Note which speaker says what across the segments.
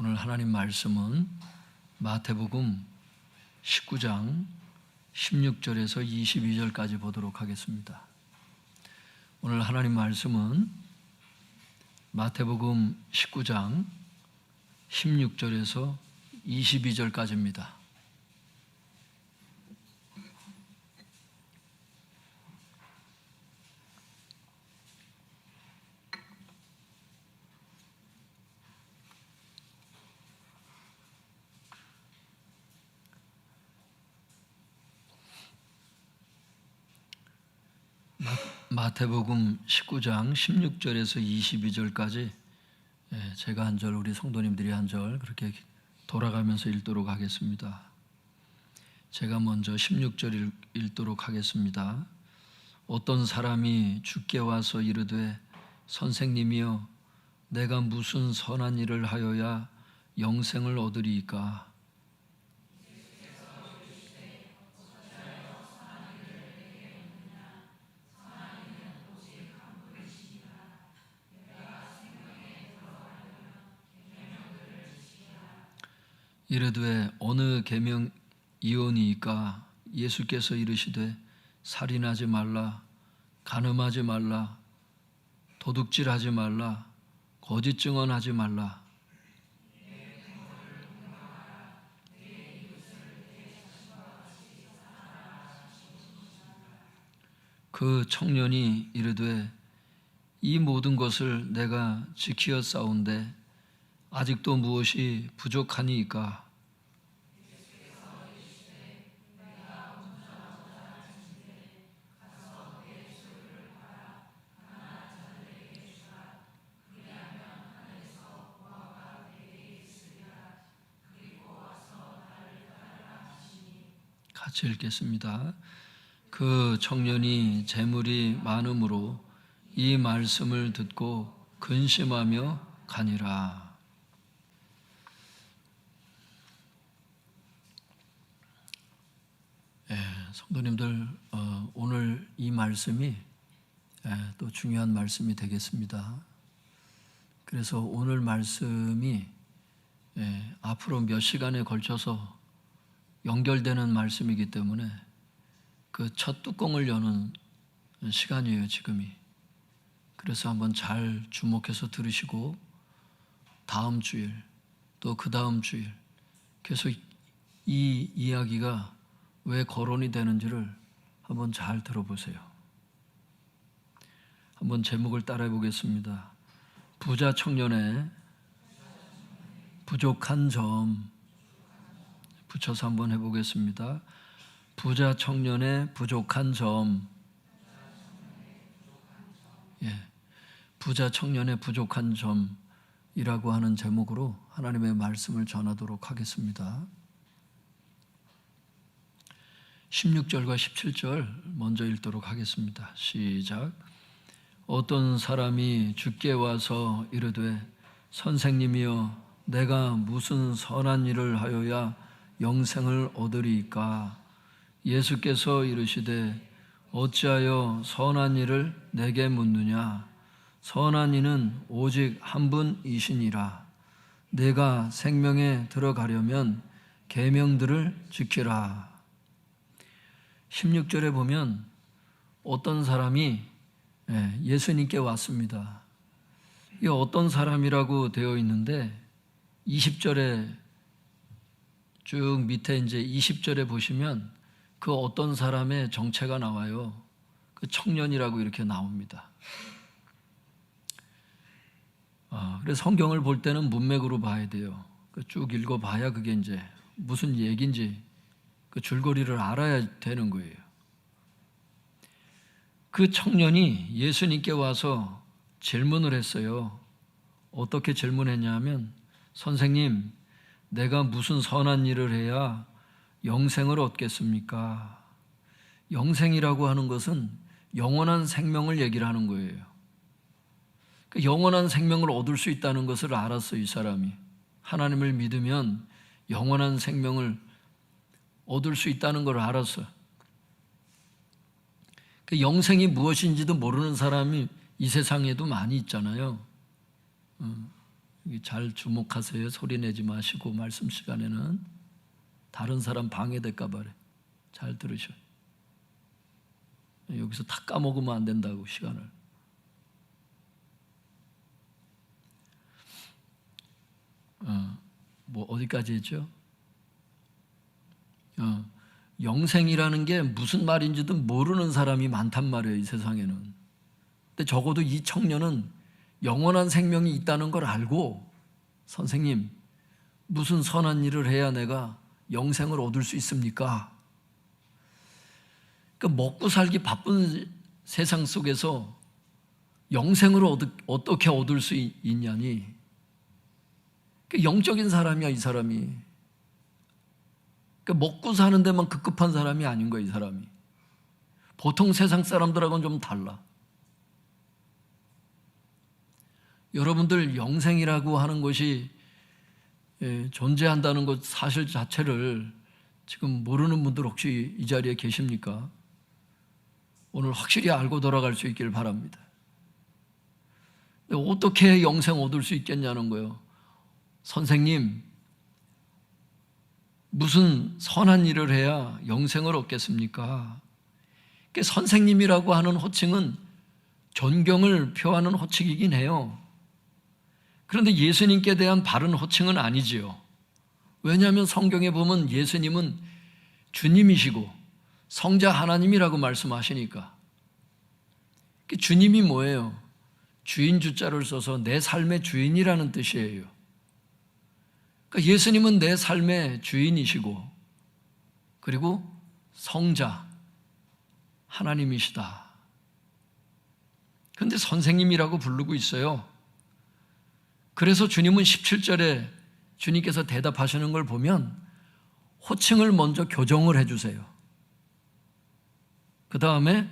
Speaker 1: 오늘 하나님 말씀은 마태복음 19장 16절에서 22절까지 보도록 하겠습니다. 오늘 하나님 말씀은 마태복음 19장 16절에서 22절까지입니다. 마태복음 19장 16절에서 22절까지 제가 한 절, 우리 성도님들이 한 절 그렇게 돌아가면서 읽도록 하겠습니다. 제가 먼저 16절 읽도록 하겠습니다. 어떤 사람이 주께 와서 이르되 선생님이여 내가 무슨 선한 일을 하여야 영생을 얻으리이까? 이르되 어느 계명이오니이까? 예수께서 이르시되 살인하지 말라, 간음하지 말라, 도둑질하지 말라, 거짓 증언하지 말라. 그 청년이 이르되 이 모든 것을 내가 지키었사온데 아직도 무엇이 부족하니이까? 같이 읽겠습니다. 그 청년이 재물이 많음으로 이 말씀을 듣고 근심하며 가니라. 성도님들, 오늘 이 말씀이 또 중요한 말씀이 되겠습니다. 그래서 오늘 말씀이 앞으로 몇 시간에 걸쳐서 연결되는 말씀이기 때문에 그 첫 뚜껑을 여는 시간이에요, 지금이. 그래서 한번 잘 주목해서 들으시고 다음 주일 또 그 다음 주일 계속 이 이야기가 왜 거론이 되는지를 한번 잘 들어보세요. 한번 제목을 따라해 보겠습니다. 부자 청년의 부족한 점. 붙여서 한번 해보겠습니다. 부자 청년의 부족한 점. 부자 청년의 부족한 점이라고 하는 제목으로 하나님의 말씀을 전하도록 하겠습니다. 16절과 17절 먼저 읽도록 하겠습니다. 시작. 어떤 사람이 주께 와서 이르되 선생님이여 내가 무슨 선한 일을 하여야 영생을 얻으리이까? 예수께서 이르시되 어찌하여 선한 일을 내게 묻느냐? 선한 이는 오직 한 분이시니라. 내가 생명에 들어가려면 계명들을 지키라. 16절에 보면 어떤 사람이 예수님께 왔습니다. 이 어떤 사람이라고 되어 있는데 20절에 쭉 밑에 이제 20절에 보시면 그 어떤 사람의 정체가 나와요. 그 청년이라고 이렇게 나옵니다. 그래서 성경을 볼 때는 문맥으로 봐야 돼요. 쭉 읽어봐야 그게 이제 무슨 얘기인지 그 줄거리를 알아야 되는 거예요. 그 청년이 예수님께 와서 질문을 했어요. 어떻게 질문했냐면 선생님, 내가 무슨 선한 일을 해야 영생을 얻겠습니까? 영생이라고 하는 것은 영원한 생명을 얘기를 하는 거예요. 그 영원한 생명을 얻을 수 있다는 것을 알았어요, 이 사람이. 하나님을 믿으면 영원한 생명을 얻을 수 있다는 걸 알았어요. 그 영생이 무엇인지도 모르는 사람이 이 세상에도 많이 있잖아요. 잘 주목하세요. 소리 내지 마시고 말씀 시간에는 다른 사람 방해될까 봐요. 잘 들으셔. 여기서 다 까먹으면 안 된다고 시간을. 뭐 어디까지 했죠? 영생이라는 게 무슨 말인지도 모르는 사람이 많단 말이에요, 이 세상에는. 근데 적어도 이 청년은 영원한 생명이 있다는 걸 알고, 선생님, 무슨 선한 일을 해야 내가 영생을 얻을 수 있습니까? 그러니까 먹고 살기 바쁜 세상 속에서 영생을 어떻게 얻을 수 있냐니. 그러니까 영적인 사람이야, 이 사람이. 그러니까 먹고 사는 데만 급급한 사람이 아닌 거야, 이 사람이. 보통 세상 사람들하고는 좀 달라. 여러분들 영생이라고 하는 것이 존재한다는 것 사실 자체를 지금 모르는 분들 혹시 이 자리에 계십니까? 오늘 확실히 알고 돌아갈 수 있기를 바랍니다. 어떻게 영생 얻을 수 있겠냐는 거예요. 선생님, 무슨 선한 일을 해야 영생을 얻겠습니까? 선생님이라고 하는 호칭은 존경을 표하는 호칭이긴 해요. 그런데 예수님께 대한 바른 호칭은 아니지요. 왜냐하면 성경에 보면 예수님은 주님이시고 성자 하나님이라고 말씀하시니까. 주님이 뭐예요? 주인 주자를 써서 내 삶의 주인이라는 뜻이에요. 그러니까 예수님은 내 삶의 주인이시고 그리고 성자 하나님이시다. 그런데 선생님이라고 부르고 있어요. 그래서 주님은 17절에 주님께서 대답하시는 걸 보면 호칭을 먼저 교정을 해주세요. 그 다음에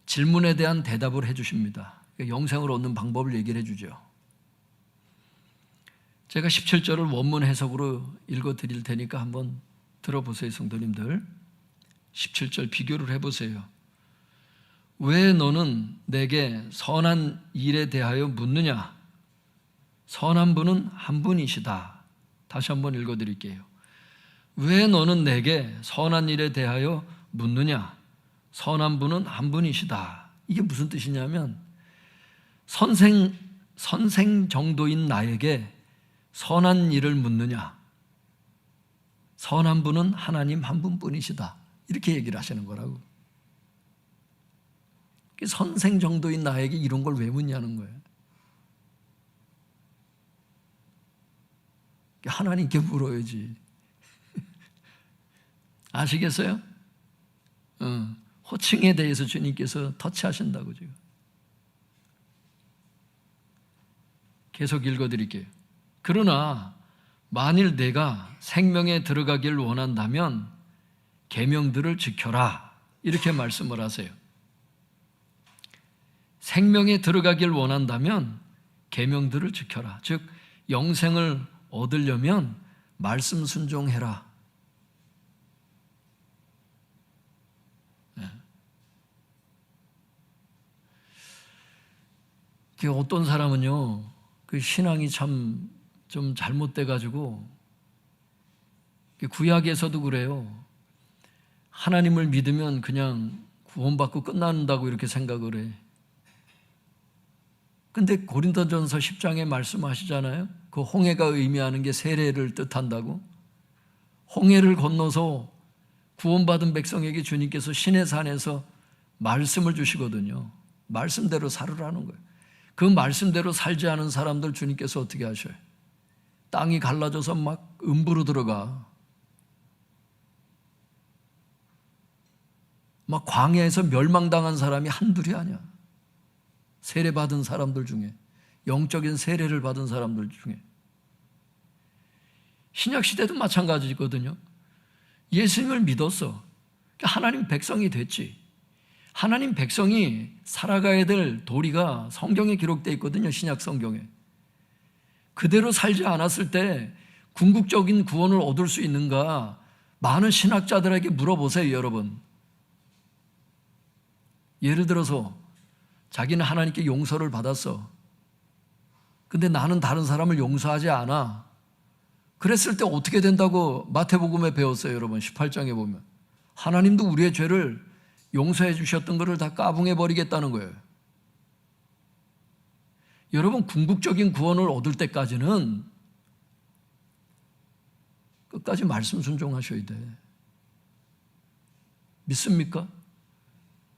Speaker 1: 질문에 대한 대답을 해주십니다. 영생을 얻는 방법을 얘기를 해주죠. 제가 17절을 원문 해석으로 읽어드릴 테니까 한번 들어보세요, 성도님들. 17절 비교를 해보세요. 왜 너는 내게 선한 일에 대하여 묻느냐? 선한 분은 한 분이시다. 다시 한번 읽어드릴게요. 왜 너는 내게 선한 일에 대하여 묻느냐? 선한 분은 한 분이시다. 이게 무슨 뜻이냐면 선생 정도인 나에게 선한 일을 묻느냐? 선한 분은 하나님 한 분뿐이시다. 이렇게 얘기를 하시는 거라고. 선생 정도인 나에게 이런 걸 왜 묻냐는 거예요. 하나님께 물어야지. 아시겠어요? 호칭에 대해서 주님께서 터치하신다고 지금. 계속 읽어드릴게요. 그러나 만일 내가 생명에 들어가길 원한다면 계명들을 지켜라. 이렇게 말씀을 하세요. 생명에 들어가길 원한다면 계명들을 지켜라. 즉 영생을 얻으려면 말씀 순종해라. 어떤 사람은요, 그 신앙이 참 좀 잘못돼가지고, 구약에서도 그래요. 하나님을 믿으면 그냥 구원받고 끝난다고 이렇게 생각을 해. 근데 고린도전서 10장에 말씀하시잖아요. 그 홍해가 의미하는 게 세례를 뜻한다고. 홍해를 건너서 구원받은 백성에게 주님께서 시내산에서 말씀을 주시거든요. 말씀대로 살으라는 거예요. 그 말씀대로 살지 않은 사람들 주님께서 어떻게 하셔요? 땅이 갈라져서 막 음부로 들어가. 막 광야에서 멸망당한 사람이 한둘이 아니야. 세례받은 사람들 중에, 영적인 세례를 받은 사람들 중에. 신약시대도 마찬가지거든요. 예수님을 믿었어. 하나님 백성이 됐지. 하나님 백성이 살아가야 될 도리가 성경에 기록되어 있거든요. 신약 성경에. 그대로 살지 않았을 때 궁극적인 구원을 얻을 수 있는가? 많은 신학자들에게 물어보세요, 여러분. 예를 들어서 자기는 하나님께 용서를 받았어. 근데 나는 다른 사람을 용서하지 않아. 그랬을 때 어떻게 된다고 마태복음에 배웠어요, 여러분. 18장에 보면 하나님도 우리의 죄를 용서해 주셨던 것을 다 까붕해 버리겠다는 거예요. 여러분, 궁극적인 구원을 얻을 때까지는 끝까지 말씀 순종하셔야 돼. 믿습니까?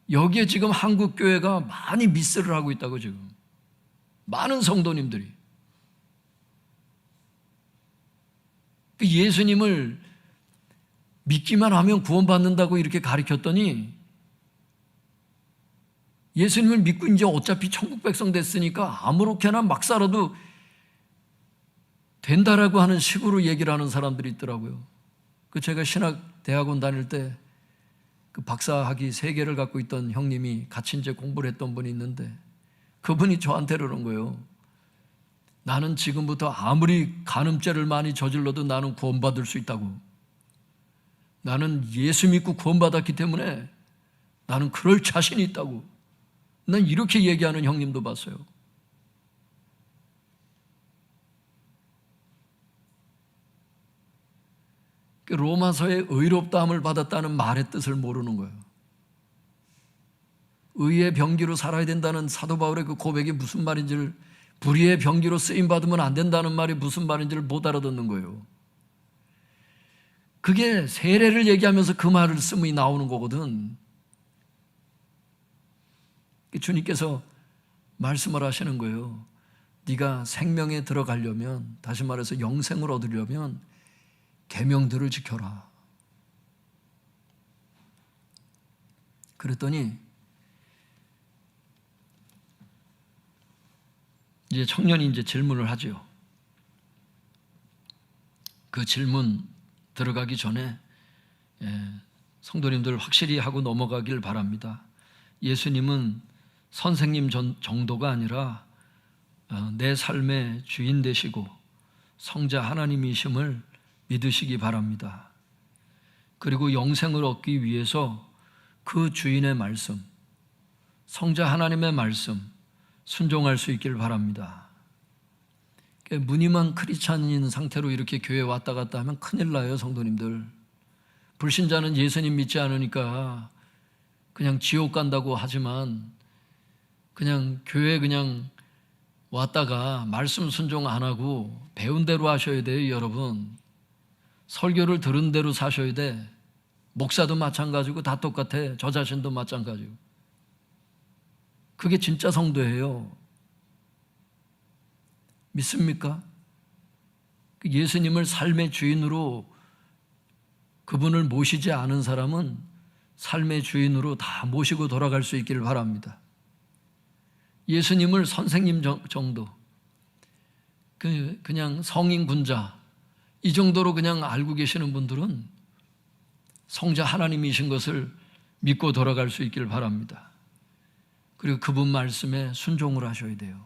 Speaker 1: 여기에 지금 한국교회가 많이 미스를 하고 있다고. 지금 많은 성도님들이 예수님을 믿기만 하면 구원받는다고 이렇게 가르쳤더니 예수님을 믿고 이제 어차피 천국 백성 됐으니까 아무렇게나 막 살아도 된다라고 하는 식으로 얘기를 하는 사람들이 있더라고요. 제가 신학대학원 다닐 때 그 박사학위 3개를 갖고 있던 형님이 같이 이제 공부를 했던 분이 있는데 그분이 저한테 그러는 거예요. 나는 지금부터 아무리 간음죄를 많이 저질러도 나는 구원받을 수 있다고. 나는 예수 믿고 구원받았기 때문에 나는 그럴 자신이 있다고. 난 이렇게 얘기하는 형님도 봤어요. 로마서의 의롭다함을 받았다는 말의 뜻을 모르는 거예요. 의의 병기로 살아야 된다는 사도 바울의 그 고백이 무슨 말인지를, 불의의 병기로 쓰임받으면 안 된다는 말이 무슨 말인지를 못 알아듣는 거예요. 그게 세례를 얘기하면서 그 말을 쓰면 나오는 거거든. 주님께서 말씀을 하시는 거예요. 네가 생명에 들어가려면, 다시 말해서 영생을 얻으려면 계명들을 지켜라. 그랬더니 이제 청년이 이제 질문을 하죠. 그 질문 들어가기 전에 성도님들 확실히 하고 넘어가길 바랍니다. 예수님은 선생님 정도가 아니라 내 삶의 주인 되시고 성자 하나님이심을 믿으시기 바랍니다. 그리고 영생을 얻기 위해서 그 주인의 말씀, 성자 하나님의 말씀 순종할 수 있길 바랍니다. 무늬만 크리스찬인 상태로 이렇게 교회에 왔다 갔다 하면 큰일 나요, 성도님들. 불신자는 예수님 믿지 않으니까 그냥 지옥 간다고 하지만 그냥 교회 그냥 왔다가 말씀 순종 안 하고 배운 대로 하셔야 돼요, 여러분. 설교를 들은 대로 사셔야 돼. 목사도 마찬가지고 다 똑같아. 저 자신도 마찬가지고. 그게 진짜 성도예요. 믿습니까? 예수님을 삶의 주인으로 그분을 모시지 않은 사람은 삶의 주인으로 다 모시고 돌아갈 수 있기를 바랍니다. 예수님을 선생님 정도, 그냥 성인 군자 이 정도로 그냥 알고 계시는 분들은 성자 하나님이신 것을 믿고 돌아갈 수 있기를 바랍니다. 그리고 그분 말씀에 순종을 하셔야 돼요.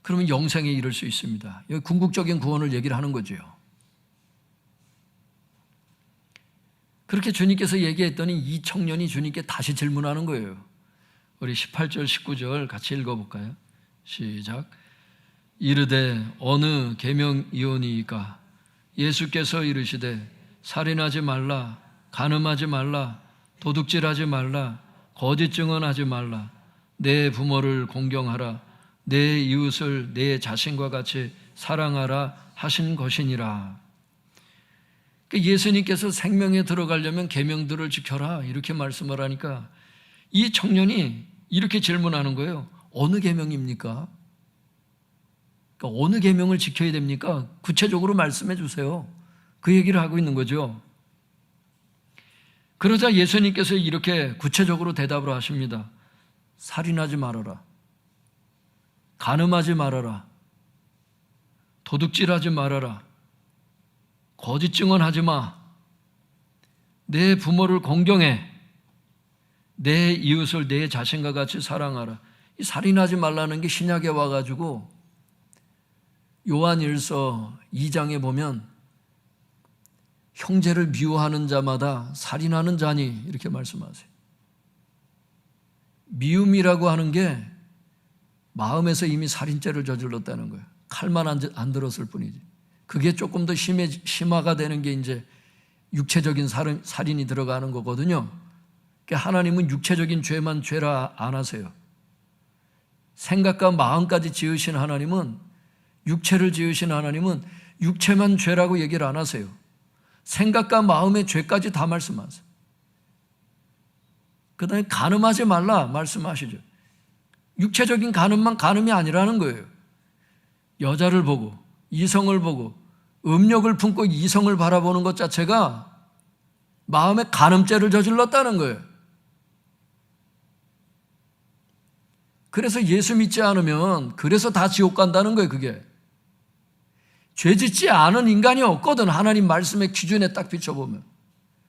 Speaker 1: 그러면 영생에 이를 수 있습니다. 여기 궁극적인 구원을 얘기를 하는 거죠. 그렇게 주님께서 얘기했더니 이 청년이 주님께 다시 질문하는 거예요. 우리 18절 19절 같이 읽어볼까요? 시작. 이르되 어느 계명이오니이까? 예수께서 이르시되 살인하지 말라, 간음하지 말라, 도둑질하지 말라, 거짓 증언하지 말라, 내 부모를 공경하라, 내 이웃을 내 자신과 같이 사랑하라 하신 것이니라. 예수님께서 생명에 들어가려면 계명들을 지켜라 이렇게 말씀을 하니까 이 청년이 이렇게 질문하는 거예요. 어느 계명입니까? 그러니까 어느 계명을 지켜야 됩니까? 구체적으로 말씀해 주세요. 그 얘기를 하고 있는 거죠. 그러자 예수님께서 이렇게 구체적으로 대답을 하십니다. 살인하지 말아라, 간음하지 말아라, 도둑질하지 말아라, 거짓 증언하지 마, 내 부모를 공경해, 내 이웃을 내 자신과 같이 사랑하라. 이 살인하지 말라는 게 신약에 와가지고 요한일서 2장에 보면 형제를 미워하는 자마다 살인하는 자니 이렇게 말씀하세요. 미움이라고 하는 게 마음에서 이미 살인죄를 저질렀다는 거예요. 칼만 안 들었을 뿐이지. 그게 조금 더 심화가 되는 게 이제 육체적인 살인이 들어가는 거거든요. 그러니까 하나님은 육체적인 죄만 죄라 안 하세요. 생각과 마음까지 지으신 하나님은, 육체를 지으신 하나님은 육체만 죄라고 얘기를 안 하세요. 생각과 마음의 죄까지 다 말씀하세요. 그 다음에 간음하지 말라 말씀하시죠. 육체적인 간음만 간음이 아니라는 거예요. 여자를 보고, 이성을 보고, 음욕을 품고 이성을 바라보는 것 자체가 마음에 간음죄를 저질렀다는 거예요. 그래서 예수 믿지 않으면 그래서 다 지옥 간다는 거예요. 그게 죄 짓지 않은 인간이 없거든. 하나님 말씀의 기준에 딱 비춰보면.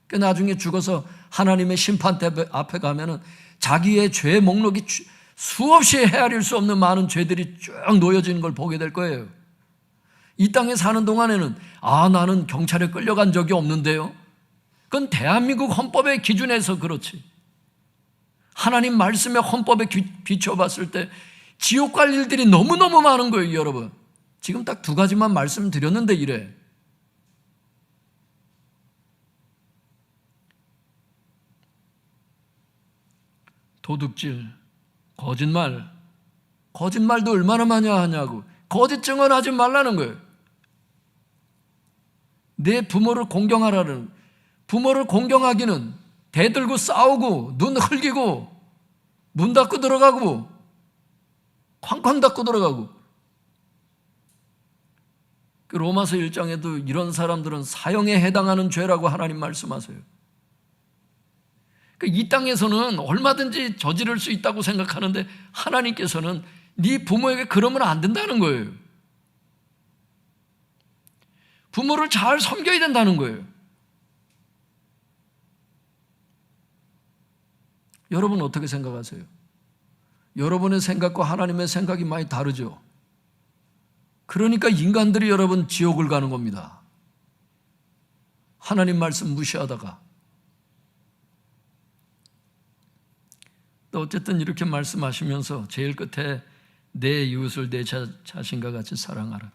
Speaker 1: 그러니까 나중에 죽어서 하나님의 심판대 앞에 가면은 자기의 죄 목록이 수없이 헤아릴 수 없는 많은 죄들이 쭉 놓여지는 걸 보게 될 거예요. 이 땅에 사는 동안에는 나는 경찰에 끌려간 적이 없는데요. 그건 대한민국 헌법의 기준에서 그렇지. 하나님 말씀의 헌법에 비춰봤을 때 지옥 갈 일들이 너무너무 많은 거예요, 여러분. 지금 딱 두 가지만 말씀드렸는데 이래. 도둑질, 거짓말도 얼마나 많이 하냐고. 거짓 증언하지 말라는 거예요. 내 부모를 공경하라는, 부모를 공경하기는 대들고 싸우고 눈 흘기고 문 닫고 들어가고 쾅쾅 닫고 들어가고. 그 로마서 1장에도 이런 사람들은 사형에 해당하는 죄라고 하나님 말씀하세요. 이 땅에서는 얼마든지 저지를 수 있다고 생각하는데 하나님께서는 네 부모에게 그러면 안 된다는 거예요. 부모를 잘 섬겨야 된다는 거예요. 여러분 어떻게 생각하세요? 여러분의 생각과 하나님의 생각이 많이 다르죠? 그러니까 인간들이 여러분 지옥을 가는 겁니다. 하나님 말씀 무시하다가. 또 어쨌든 이렇게 말씀하시면서 제일 끝에 내 이웃을 내 자신과 같이 사랑하라.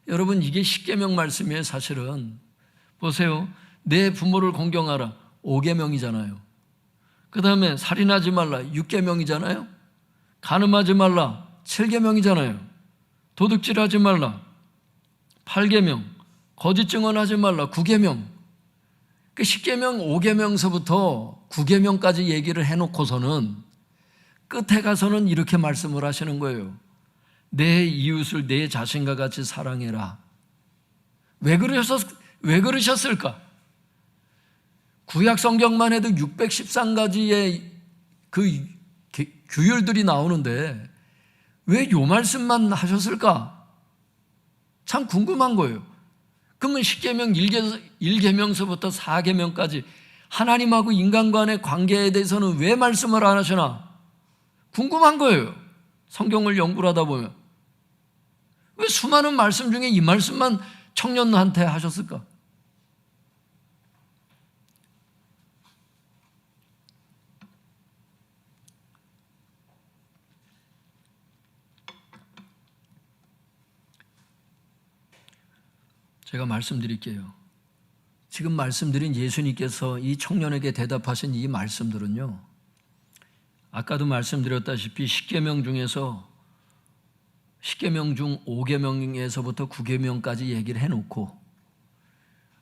Speaker 1: 여러분 이게 십계명 말씀이에요. 사실은 보세요. 내 부모를 공경하라 5계명이잖아요. 그 다음에 살인하지 말라 6계명이잖아요. 간음하지 말라 7계명이잖아요. 도둑질하지 말라 8계명, 거짓 증언하지 말라 9계명. 그 10계명 5계명서부터 9계명까지 얘기를 해놓고서는 끝에 가서는 이렇게 말씀을 하시는 거예요. 내 이웃을 내 자신과 같이 사랑해라. 왜 그러셨을까? 구약 성경만 해도 613가지의 그 규율들이 나오는데 왜 요 말씀만 하셨을까? 참 궁금한 거예요. 그러면 10계명 1계명서부터 4계명까지 하나님하고 인간 간의 관계에 대해서는 왜 말씀을 안 하시나? 궁금한 거예요. 성경을 연구를 하다 보면. 왜 수많은 말씀 중에 이 말씀만 청년한테 하셨을까? 제가 말씀드릴게요. 지금 말씀드린 예수님께서 이 청년에게 대답하신 이 말씀들은요, 아까도 말씀드렸다시피 10계명 중에서 10계명 중 5계명에서부터 9계명까지 얘기를 해놓고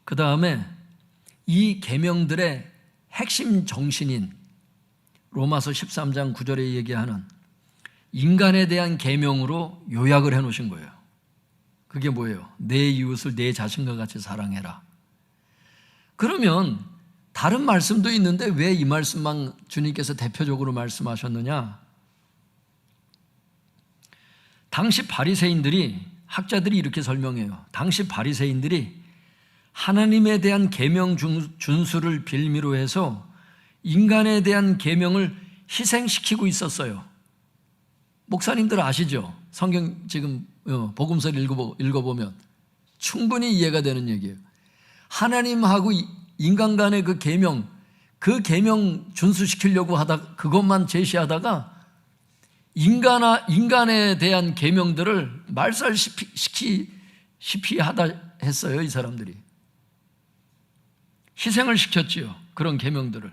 Speaker 1: 그 다음에 이 계명들의 핵심 정신인 로마서 13장 9절에 얘기하는 인간에 대한 계명으로 요약을 해놓으신 거예요. 그게 뭐예요? 내 이웃을 내 자신과 같이 사랑해라. 그러면 다른 말씀도 있는데 왜 이 말씀만 주님께서 대표적으로 말씀하셨느냐? 당시 바리새인들이, 학자들이 이렇게 설명해요. 당시 바리새인들이 하나님에 대한 계명 준수를 빌미로 해서 인간에 대한 계명을 희생시키고 있었어요. 목사님들 아시죠? 성경 지금 복음서를 읽어보면 충분히 이해가 되는 얘기예요. 하나님하고 인간 간의 그 계명 준수시키려고 하다 그것만 제시하다가 인간에 대한 계명들을 말살시키시피 하다 했어요. 이 사람들이 희생을 시켰지요. 그런 계명들을.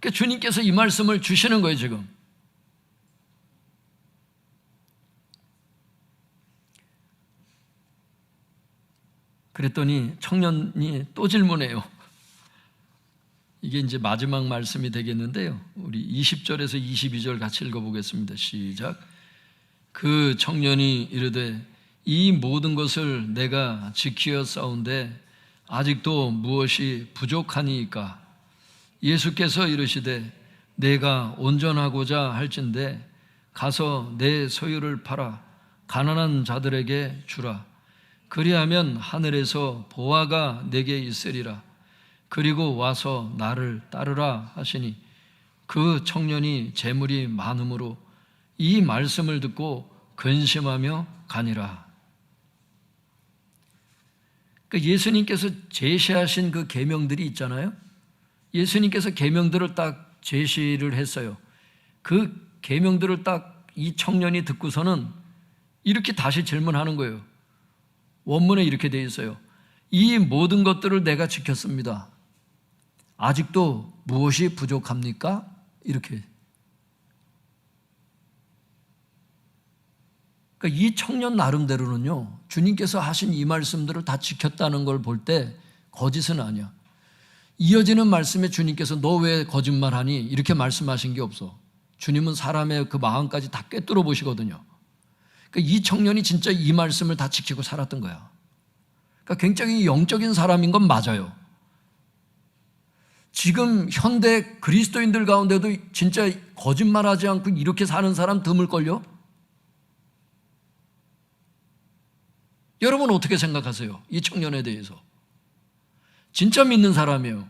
Speaker 1: 그러니까 주님께서 이 말씀을 주시는 거예요. 지금 그랬더니 청년이 또 질문해요. 이게 이제 마지막 말씀이 되겠는데요. 우리 20절에서 22절 같이 읽어보겠습니다. 시작. 그 청년이 이르되 이 모든 것을 내가 지키어 싸운데 아직도 무엇이 부족하니이까? 예수께서 이르시되 내가 온전하고자 할진대 가서 내 소유를 팔아 가난한 자들에게 주라. 그리하면 하늘에서 보화가 내게 있으리라. 그리고 와서 나를 따르라 하시니 그 청년이 재물이 많음으로 이 말씀을 듣고 근심하며 가니라. 그러니까 예수님께서 제시하신 그 계명들이 있잖아요. 예수님께서 계명들을 딱 제시를 했어요. 그 계명들을 딱 이 청년이 듣고서는 이렇게 다시 질문하는 거예요. 원문에 이렇게 되어 있어요. 이 모든 것들을 내가 지켰습니다. 아직도 무엇이 부족합니까? 이렇게. 그러니까 이 청년 나름대로는요, 주님께서 하신 이 말씀들을 다 지켰다는 걸 볼 때 거짓은 아니야. 이어지는 말씀에 주님께서 너 왜 거짓말하니? 이렇게 말씀하신 게 없어. 주님은 사람의 그 마음까지 다 꿰뚫어 보시거든요. 그러니까 이 청년이 진짜 이 말씀을 다 지키고 살았던 거야. 그러니까 굉장히 영적인 사람인 건 맞아요. 지금 현대 그리스도인들 가운데도 진짜 거짓말하지 않고 이렇게 사는 사람 드물걸요? 여러분 어떻게 생각하세요? 이 청년에 대해서. 진짜 믿는 사람이에요.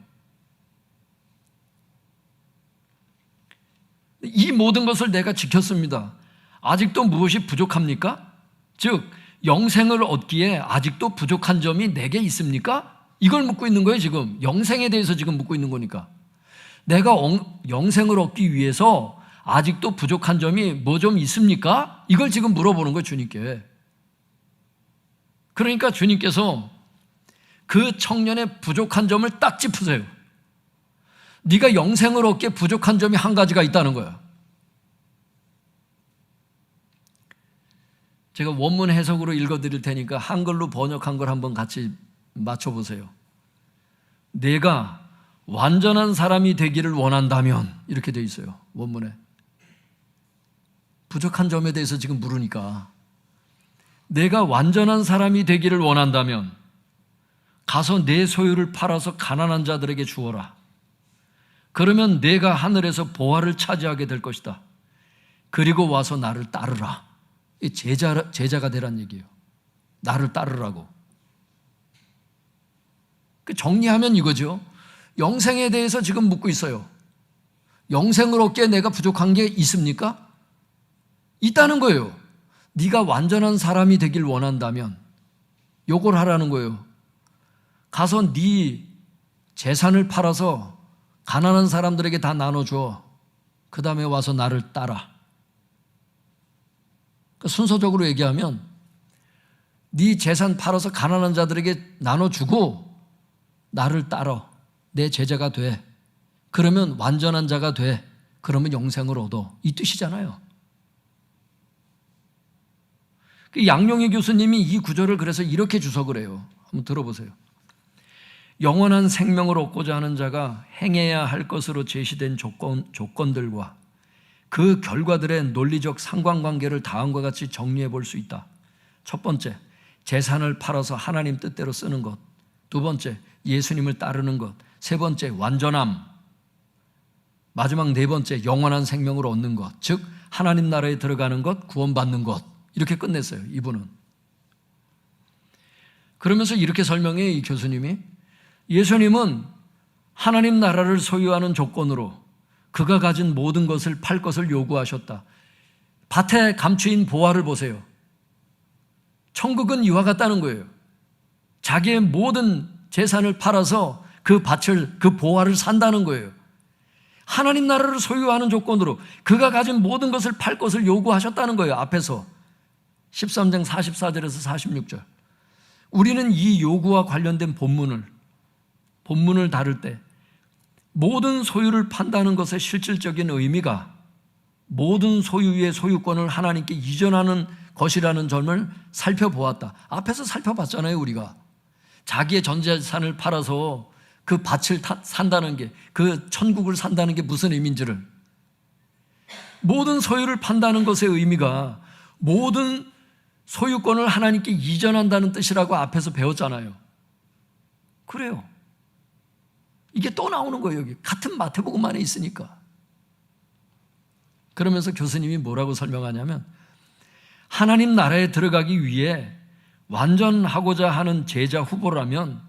Speaker 1: 이 모든 것을 내가 지켰습니다. 아직도 무엇이 부족합니까? 즉 영생을 얻기에 아직도 부족한 점이 내게 있습니까? 이걸 묻고 있는 거예요. 지금 영생에 대해서 지금 묻고 있는 거니까. 내가 영생을 얻기 위해서 아직도 부족한 점이 뭐 좀 있습니까? 이걸 지금 물어보는 거예요. 주님께. 그러니까 주님께서 그 청년의 부족한 점을 딱 짚으세요. 네가 영생을 얻기에 부족한 점이 한 가지가 있다는 거야. 제가 원문 해석으로 읽어드릴 테니까 한글로 번역한 걸 한번 같이 맞춰보세요. 내가 완전한 사람이 되기를 원한다면, 이렇게 돼 있어요. 원문에. 부족한 점에 대해서 지금 물으니까, 내가 완전한 사람이 되기를 원한다면 가서 내 소유를 팔아서 가난한 자들에게 주어라. 그러면 내가 하늘에서 보화를 차지하게 될 것이다. 그리고 와서 나를 따르라. 제자가 되란 얘기예요. 나를 따르라고. 정리하면 이거죠. 영생에 대해서 지금 묻고 있어요. 영생을 얻기에 내가 부족한 게 있습니까? 있다는 거예요. 네가 완전한 사람이 되길 원한다면 요걸 하라는 거예요. 가서 네 재산을 팔아서 가난한 사람들에게 다 나눠줘. 그 다음에 와서 나를 따라. 순서적으로 얘기하면 네 재산 팔아서 가난한 자들에게 나눠주고 나를 따라. 내 제자가 돼. 그러면 완전한 자가 돼. 그러면 영생을 얻어. 이 뜻이잖아요. 양용희 교수님이 이 구절을 그래서 이렇게 주석을 해요. 한번 들어보세요. 영원한 생명을 얻고자 하는 자가 행해야 할 것으로 제시된 조건들과 그 결과들의 논리적 상관관계를 다음과 같이 정리해 볼 수 있다. 첫 번째, 재산을 팔아서 하나님 뜻대로 쓰는 것. 두 번째, 예수님을 따르는 것. 세 번째, 완전함. 마지막 네 번째, 영원한 생명을 얻는 것. 즉 하나님 나라에 들어가는 것, 구원받는 것. 이렇게 끝냈어요. 이분은. 그러면서 이렇게 설명해, 이 교수님이. 예수님은 하나님 나라를 소유하는 조건으로 그가 가진 모든 것을 팔 것을 요구하셨다. 밭에 감추인 보화를 보세요. 천국은 이와 같다는 거예요. 자기의 모든 재산을 팔아서 그 보화를 산다는 거예요. 하나님 나라를 소유하는 조건으로 그가 가진 모든 것을 팔 것을 요구하셨다는 거예요. 앞에서 13장 44절에서 46절. 우리는 이 요구와 관련된 본문을 다룰 때 모든 소유를 판다는 것의 실질적인 의미가 모든 소유의 소유권을 하나님께 이전하는 것이라는 점을 살펴보았다. 앞에서 살펴봤잖아요. 우리가 자기의 전 재산을 팔아서 그 밭을 산다는 게, 그 천국을 산다는 게 무슨 의미인지를, 모든 소유를 판다는 것의 의미가 모든 소유권을 하나님께 이전한다는 뜻이라고 앞에서 배웠잖아요. 그래요. 이게 또 나오는 거예요. 여기 같은 마태복음 안에 있으니까. 그러면서 교수님이 뭐라고 설명하냐면, 하나님 나라에 들어가기 위해 완전하고자 하는 제자 후보라면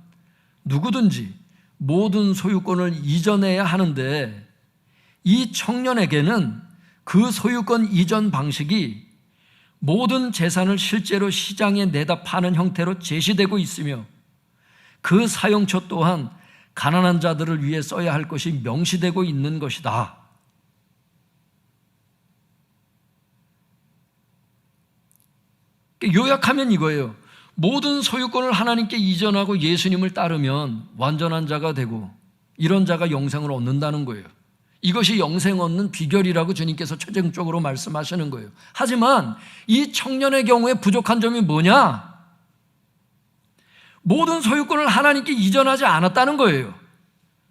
Speaker 1: 누구든지 모든 소유권을 이전해야 하는데, 이 청년에게는 그 소유권 이전 방식이 모든 재산을 실제로 시장에 내다 파는 형태로 제시되고 있으며, 그 사용처 또한 가난한 자들을 위해 써야 할 것이 명시되고 있는 것이다. 요약하면 이거예요. 모든 소유권을 하나님께 이전하고 예수님을 따르면 완전한 자가 되고, 이런 자가 영생을 얻는다는 거예요. 이것이 영생 얻는 비결이라고 주님께서 최종적으로 말씀하시는 거예요. 하지만 이 청년의 경우에 부족한 점이 뭐냐? 모든 소유권을 하나님께 이전하지 않았다는 거예요.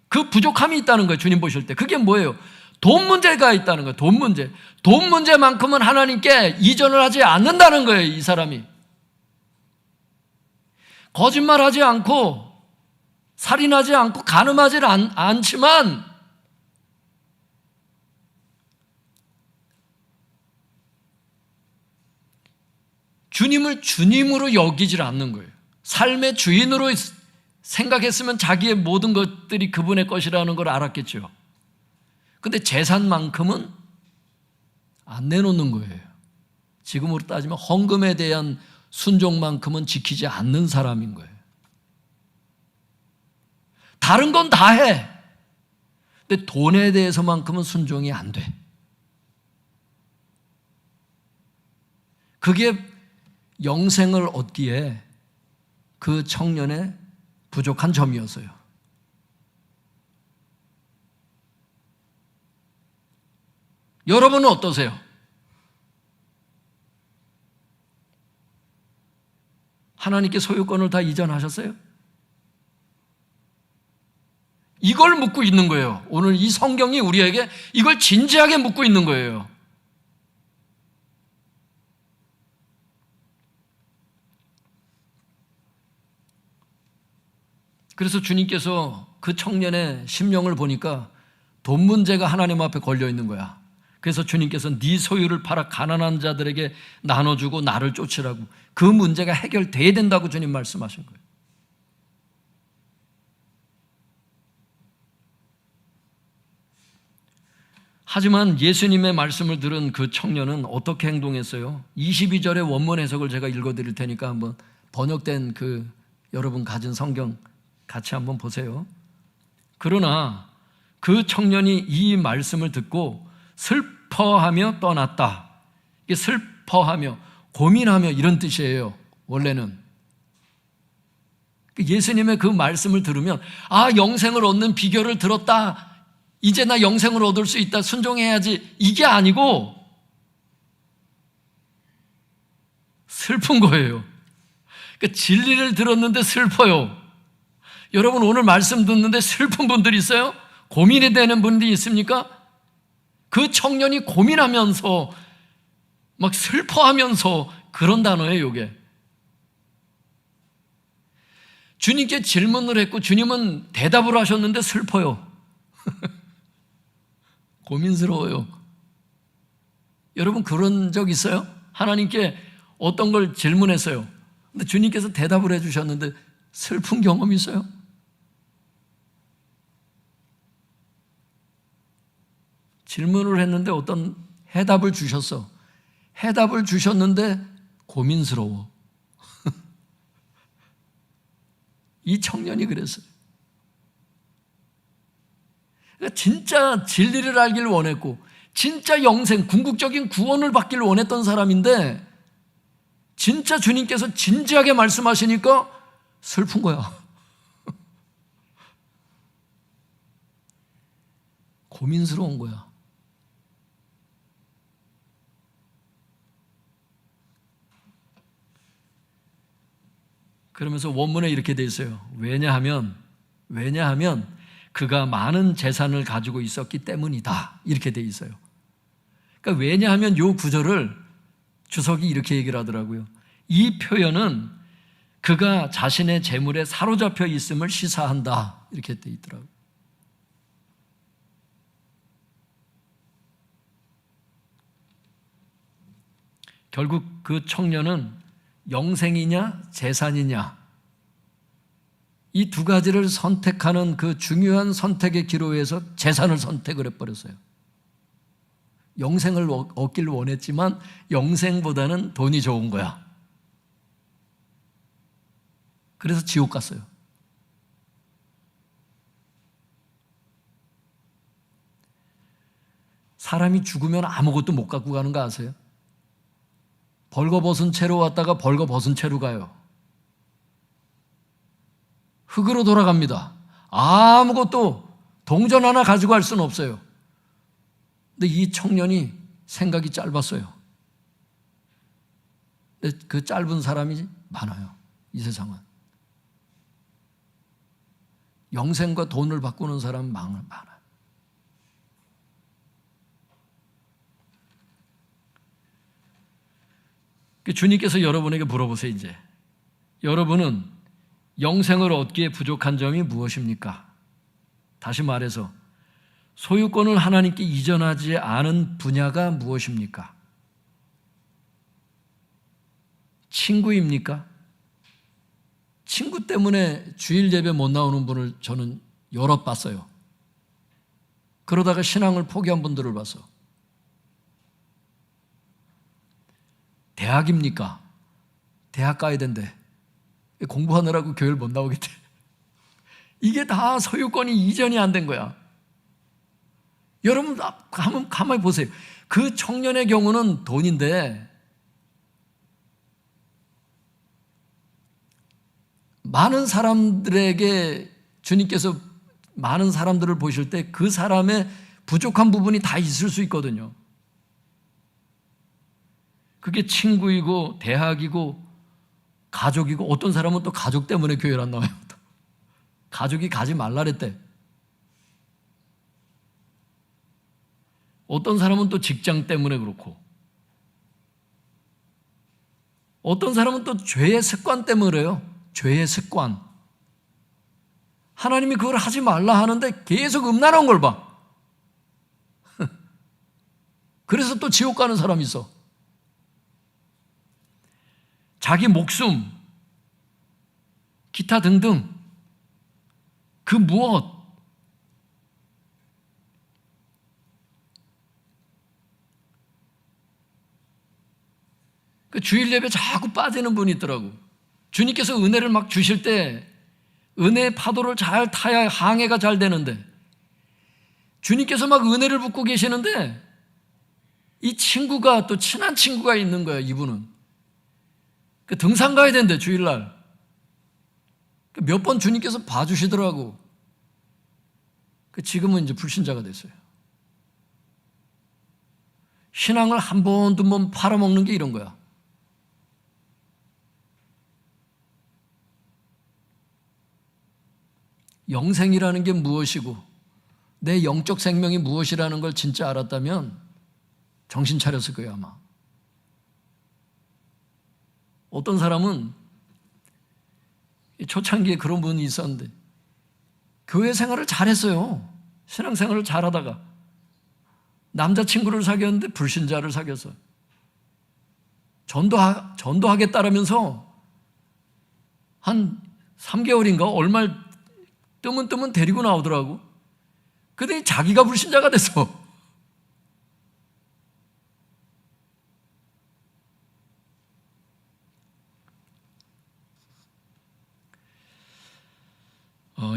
Speaker 1: 그 부족함이 있다는 거예요. 주님 보실 때. 그게 뭐예요? 돈 문제가 있다는 거예요. 돈 문제. 돈 문제만큼은 하나님께 이전을 하지 않는다는 거예요. 이 사람이. 거짓말하지 않고 살인하지 않고 간음하지 않지만 주님을 주님으로 여기질 않는 거예요. 삶의 주인으로 생각했으면 자기의 모든 것들이 그분의 것이라는 걸 알았겠죠. 근데 재산만큼은 안 내놓는 거예요. 지금으로 따지면 헌금에 대한 순종만큼은 지키지 않는 사람인 거예요. 다른 건 다 해. 근데 돈에 대해서만큼은 순종이 안 돼. 그게 영생을 얻기에 그 청년의 부족한 점이었어요. 여러분은 어떠세요? 하나님께 소유권을 다 이전하셨어요? 이걸 묻고 있는 거예요. 오늘 이 성경이 우리에게 이걸 진지하게 묻고 있는 거예요. 그래서 주님께서 그 청년의 심령을 보니까 돈 문제가 하나님 앞에 걸려 있는 거야. 그래서 주님께서 네 소유를 팔아 가난한 자들에게 나눠주고 나를 쫓으라고. 그 문제가 해결돼야 된다고 주님 말씀하신 거예요. 하지만 예수님의 말씀을 들은 그 청년은 어떻게 행동했어요? 22절의 원문 해석을 제가 읽어드릴 테니까 한번 번역된 그 여러분 가진 성경 같이 한번 보세요. 그러나 그 청년이 이 말씀을 듣고 슬퍼하며 떠났다. 이게 슬퍼하며 고민하며 이런 뜻이에요. 원래는 예수님의 그 말씀을 들으면 영생을 얻는 비결을 들었다. 이제 나 영생을 얻을 수 있다. 순종해야지. 이게 아니고 슬픈 거예요. 그러니까 진리를 들었는데 슬퍼요. 여러분 오늘 말씀 듣는데 슬픈 분들이 있어요? 고민이 되는 분들이 있습니까? 그 청년이 고민하면서 막 슬퍼하면서 그런 단어예요. 이게 주님께 질문을 했고 주님은 대답을 하셨는데 슬퍼요. 고민스러워요. 여러분 그런 적 있어요? 하나님께 어떤 걸 질문했어요. 근데 주님께서 대답을 해주셨는데 슬픈 경험이 있어요? 질문을 했는데 어떤 해답을 주셨어. 해답을 주셨는데 고민스러워. 이 청년이 그랬어요. 진짜 진리를 알길 원했고 진짜 영생, 궁극적인 구원을 받길 원했던 사람인데 진짜 주님께서 진지하게 말씀하시니까 슬픈 거야. 고민스러운 거야. 그러면서 원문에 이렇게 돼 있어요. 왜냐하면 그가 많은 재산을 가지고 있었기 때문이다. 이렇게 돼 있어요. 그러니까 왜냐하면 요 구절을 주석이 이렇게 얘기를 하더라고요. 이 표현은 그가 자신의 재물에 사로잡혀 있음을 시사한다. 이렇게 돼 있더라고요. 결국 그 청년은 영생이냐 재산이냐 이 두 가지를 선택하는 그 중요한 선택의 기로에서 재산을 선택을 해버렸어요. 영생을 얻기를 원했지만 영생보다는 돈이 좋은 거야. 그래서 지옥 갔어요. 사람이 죽으면 아무것도 못 갖고 가는 거 아세요? 벌거벗은 채로 왔다가 벌거벗은 채로 가요. 흙으로 돌아갑니다. 아무것도 동전 하나 가지고 갈 수는 없어요. 근데 이 청년이 생각이 짧았어요. 근데 그 짧은 사람이 많아요. 이 세상은. 영생과 돈을 바꾸는 사람 많아요. 주님께서 여러분에게 물어보세요. 이제 여러분은 영생을 얻기에 부족한 점이 무엇입니까? 다시 말해서 소유권을 하나님께 이전하지 않은 분야가 무엇입니까? 친구입니까? 친구 때문에 주일 예배 못 나오는 분을 저는 여럿 봤어요. 그러다가 신앙을 포기한 분들을 봤어. 대학입니까? 대학 가야 된대. 공부하느라고 교회를 못 나오겠대. 이게 다 소유권이 이전이 안 된 거야. 여러분 한번 가만히 보세요. 그 청년의 경우는 돈인데 많은 사람들에게 주님께서 많은 사람들을 보실 때 그 사람의 부족한 부분이 다 있을 수 있거든요. 그게 친구이고 대학이고 가족이고 어떤 사람은 또 가족 때문에 교회를 안 나와요. 가족이 가지 말라 그랬대. 어떤 사람은 또 직장 때문에 그렇고 어떤 사람은 또 죄의 습관 때문에 그래요. 죄의 습관. 하나님이 그걸 하지 말라 하는데 계속 음란한 걸 봐. 그래서 또 지옥 가는 사람이 있어. 자기 목숨, 기타 등등 그 무엇 그 주일 예배 자꾸 빠지는 분이 있더라고. 주님께서 은혜를 막 주실 때 은혜의 파도를 잘 타야 항해가 잘 되는데 주님께서 막 은혜를 붓고 계시는데 이 친구가 또 친한 친구가 있는 거야. 이분은 그 등산 가야 된대. 주일날 몇 번 주님께서 봐주시더라고. 지금은 이제 불신자가 됐어요. 신앙을 한 번, 두 번 팔아먹는 게 이런 거야. 영생이라는 게 무엇이고 내 영적 생명이 무엇이라는 걸 진짜 알았다면 정신 차렸을 거예요, 아마. 어떤 사람은 초창기에 그런 분이 있었는데 교회 생활을 잘했어요. 신앙 생활을 잘하다가 남자친구를 사귀었는데 불신자를 사귀었어요. 전도하겠다라면서 한 3개월인가 얼마를 뜨문뜨문 데리고 나오더라고. 그랬더니 자기가 불신자가 됐어.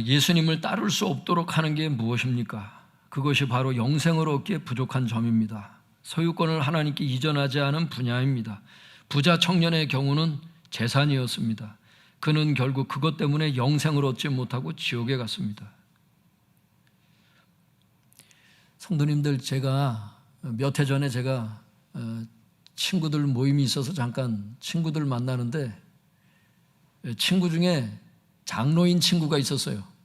Speaker 1: 예수님을 따를 수 없도록 하는 게 무엇입니까? 그것이 바로 영생을 얻기에 부족한 점입니다. 소유권을 하나님께 이전하지 않은 분야입니다. 부자 청년의 경우는 재산이었습니다. 그는 결국 그것 때문에 영생을 얻지 못하고 지옥에 갔습니다. 성도님들, 제가 몇 해 전에 친구들 모임이 있어서 잠깐 친구들 만나는데 친구 중에 장로인 친구가 있었어요.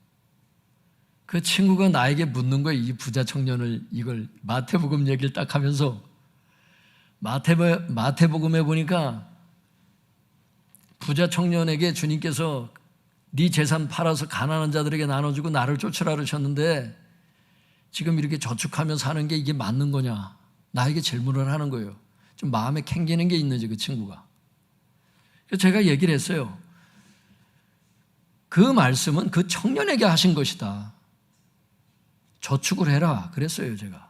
Speaker 1: 그 친구가 나에게 묻는 거예요. 이 부자 청년을 이걸 마태복음 얘기를 딱 하면서 마태복음에 보니까 부자 청년에게 주님께서 네 재산 팔아서 가난한 자들에게 나눠주고 나를 쫓으라 그러셨는데 지금 이렇게 저축하며 사는 게 이게 맞는 거냐? 나에게 질문을 하는 거예요. 좀 마음에 캥기는 게 있는지 그 친구가. 그래서 제가 얘기를 했어요. 그 말씀은 그 청년에게 하신 것이다. 저축을 해라 그랬어요 제가.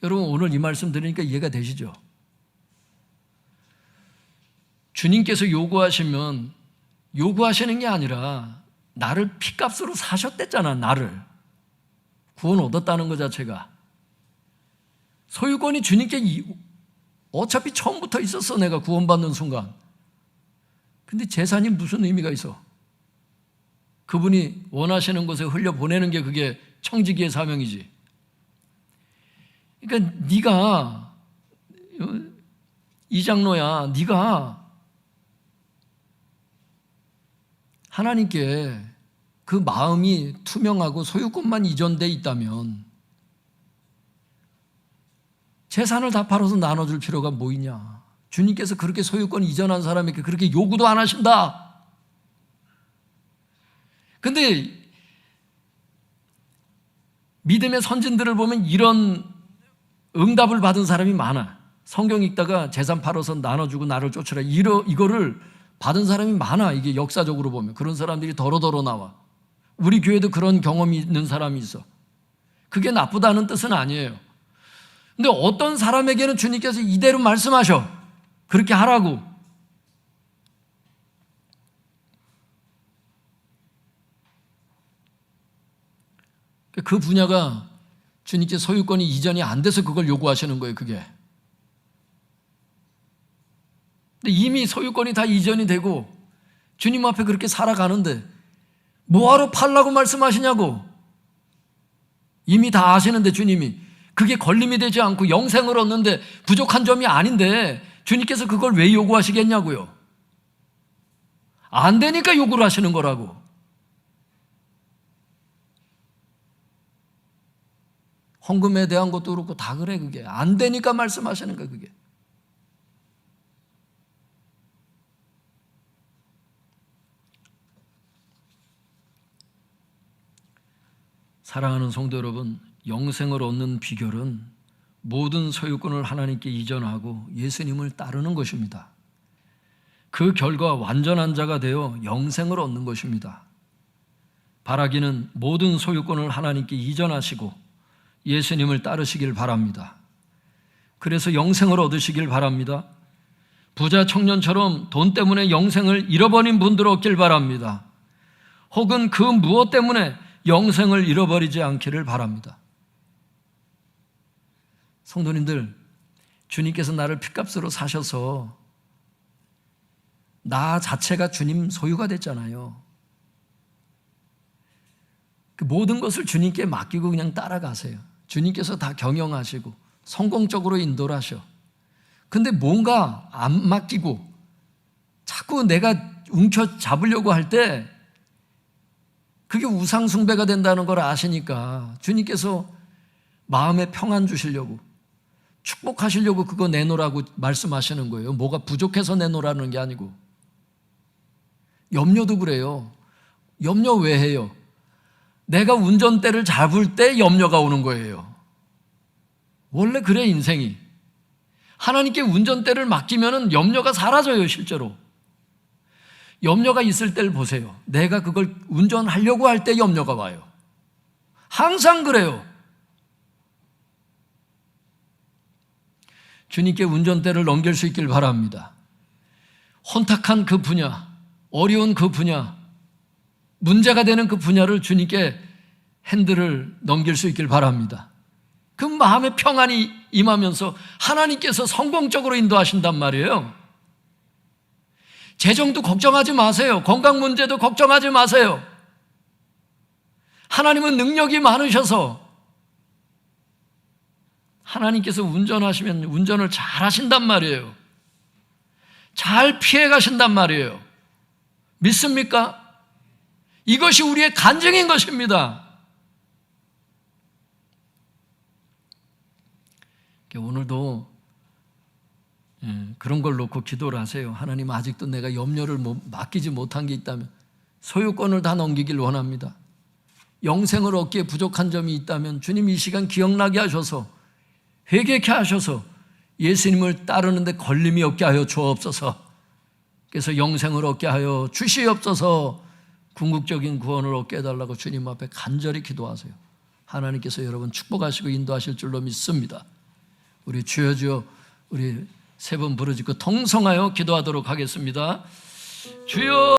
Speaker 1: 여러분 오늘 이 말씀 들으니까 이해가 되시죠? 주님께서 요구하시는 게 아니라 나를 피값으로 사셨댔잖아. 나를 구원 얻었다는 것 자체가. 소유권이 주님께 어차피 처음부터 있었어. 내가 구원받는 순간. 근데 재산이 무슨 의미가 있어? 그분이 원하시는 곳에 흘려보내는 게 그게 청지기의 사명이지. 그러니까 네가 이 장로야, 네가 하나님께 그 마음이 투명하고 소유권만 이전돼 있다면 재산을 다 팔아서 나눠줄 필요가 뭐 있냐. 주님께서 그렇게 소유권 이전한 사람에게 그렇게 요구도 안 하신다. 근데 믿음의 선진들을 보면 이런 응답을 받은 사람이 많아. 성경 읽다가 재산 팔아서 나눠주고 나를 쫓으라 이거를 받은 사람이 많아. 이게 역사적으로 보면 그런 사람들이 더러더러 나와. 우리 교회도 그런 경험이 있는 사람이 있어. 그게 나쁘다는 뜻은 아니에요. 근데 어떤 사람에게는 주님께서 이대로 말씀하셔. 그렇게 하라고. 그 분야가 주님께 소유권이 이전이 안 돼서 그걸 요구하시는 거예요. 그게. 근데 이미 소유권이 다 이전이 되고 주님 앞에 그렇게 살아가는데 뭐하러 팔라고 말씀하시냐고. 이미 다 아시는데 주님이 그게 걸림이 되지 않고 영생을 얻는데 부족한 점이 아닌데 주님께서 그걸 왜 요구하시겠냐고요. 안 되니까 요구를 하시는 거라고. 헌금에 대한 것도 그렇고 다 그래. 그게 안 되니까 말씀하시는 거야. 그게. 사랑하는 성도 여러분, 영생을 얻는 비결은 모든 소유권을 하나님께 이전하고 예수님을 따르는 것입니다. 그 결과 완전한 자가 되어 영생을 얻는 것입니다. 바라기는 모든 소유권을 하나님께 이전하시고 예수님을 따르시길 바랍니다. 그래서 영생을 얻으시길 바랍니다. 부자 청년처럼 돈 때문에 영생을 잃어버린 분들 없길 바랍니다. 혹은 그 무엇 때문에 영생을 잃어버리지 않기를 바랍니다. 성도님들, 주님께서 나를 핏값으로 사셔서 나 자체가 주님 소유가 됐잖아요. 그 모든 것을 주님께 맡기고 그냥 따라가세요. 주님께서 다 경영하시고 성공적으로 인도를 하셔. 근데 뭔가 안 맡기고 자꾸 내가 움켜잡으려고 할 때 그게 우상숭배가 된다는 걸 아시니까 주님께서 마음에 평안 주시려고 축복하시려고 그거 내놓으라고 말씀하시는 거예요. 뭐가 부족해서 내놓으라는 게 아니고. 염려도 그래요. 염려 왜 해요? 내가 운전대를 잡을 때 염려가 오는 거예요. 원래 그래 인생이. 하나님께 운전대를 맡기면 염려가 사라져요. 실제로. 염려가 있을 때를 보세요. 내가 그걸 운전하려고 할 때 염려가 와요. 항상 그래요. 주님께 운전대를 넘길 수 있길 바랍니다. 혼탁한 그 분야, 어려운 그 분야, 문제가 되는 그 분야를 주님께 핸들을 넘길 수 있길 바랍니다. 그 마음의 평안이 임하면서 하나님께서 성공적으로 인도하신단 말이에요. 재정도 걱정하지 마세요. 건강 문제도 걱정하지 마세요. 하나님은 능력이 많으셔서 하나님께서 운전하시면 운전을 잘 하신단 말이에요. 잘 피해 가신단 말이에요. 믿습니까? 이것이 우리의 간증인 것입니다. 오늘도 그런 걸 놓고 기도를 하세요. 하나님, 아직도 내가 염려를 맡기지 못한 게 있다면 소유권을 다 넘기길 원합니다. 영생을 얻기에 부족한 점이 있다면 주님 이 시간 기억나게 하셔서 회개케 하셔서 예수님을 따르는데 걸림이 없게 하여 주옵소서. 그래서 영생을 얻게 하여 주시옵소서. 궁극적인 구원을 얻게 해달라고 주님 앞에 간절히 기도하세요. 하나님께서 여러분 축복하시고 인도하실 줄로 믿습니다. 우리 주여 주여 우리 세 번 부르짖고 통성하여 기도하도록 하겠습니다. 주여.